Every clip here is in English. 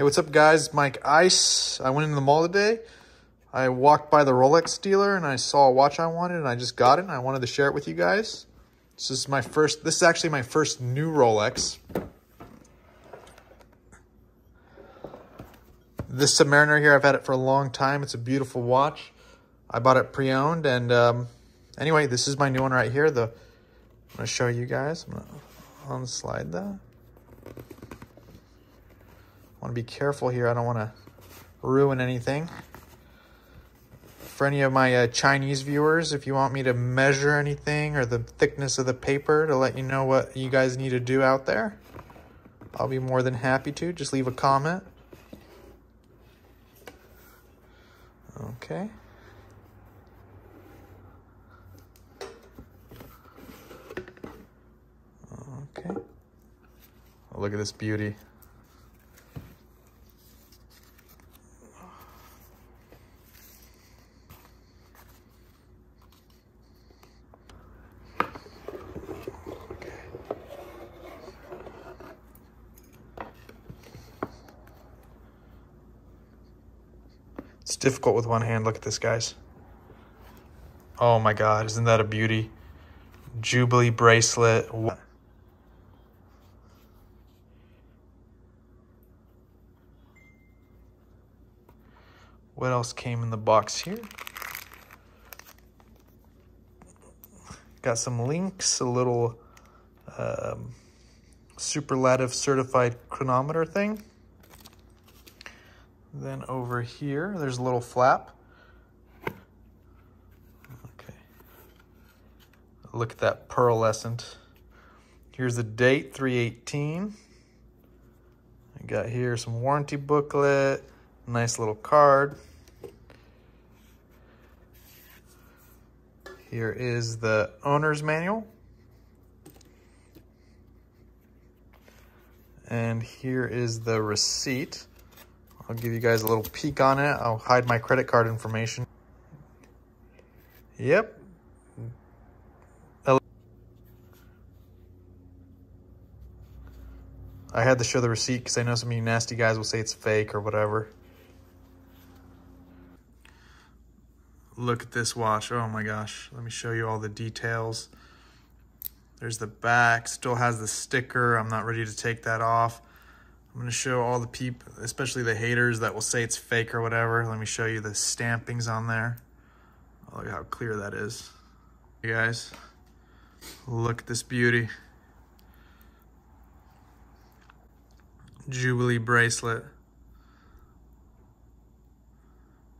Hey, what's up guys? Mike Ice. I went into the mall today. I walked by the Rolex dealer and I saw a watch I wanted and I just got it and I wanted to share it with you guys. This is actually my first new Rolex. This Submariner here, I've had it for a long time. It's a beautiful watch. I bought it pre-owned and anyway, this is my new one right here. I'm gonna show you guys. I'm gonna unslide that. I want to be careful here. I don't want to ruin anything. For any of my Chinese viewers, if you want me to measure anything or the thickness of the paper to let you know what you guys need to do out there, I'll be more than happy to. Just leave a comment. Okay. Okay. Oh, look at this beauty. It's difficult with one hand. Look at this, guys. Oh my God, isn't that a beauty? Jubilee bracelet. What else came in the box here? Got some links, a little superlative certified chronometer thing. Then over here, there's a little flap. Okay. Look at that pearlescent. Here's the date, 3/18. I got here some warranty booklet, nice little card. Here is the owner's manual. And here is the receipt. I'll give you guys a little peek on it. I'll hide my credit card information. Yep. I had to show the receipt because I know some of you nasty guys will say it's fake or whatever. Look at this watch. Oh my gosh. Let me show you all the details. There's the back. Still has the sticker. I'm not ready to take that off. I'm going to show all the people, especially the haters that will say it's fake or whatever. Let me show you the stampings on there. Oh, look how clear that is. You guys, look at this beauty. Jubilee bracelet.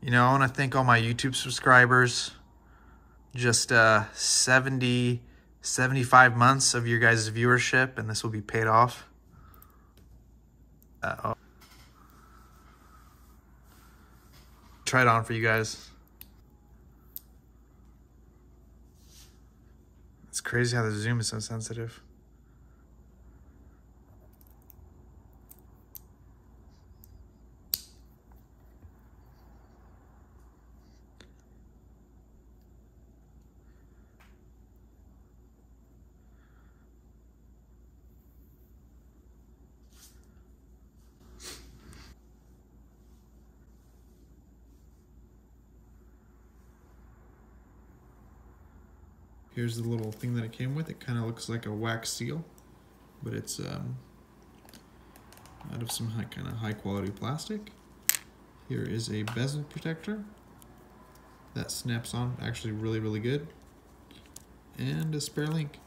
You know, I want to thank all my YouTube subscribers. Just 75 months of your guys' viewership, and this will be paid off. Try it on for you guys. It's crazy how the zoom is so sensitive. Here's the little thing that it came with. It kind of looks like a wax seal, but it's out of some kind of high quality plastic. Here is a bezel protector that snaps on actually really, really good, and a spare link.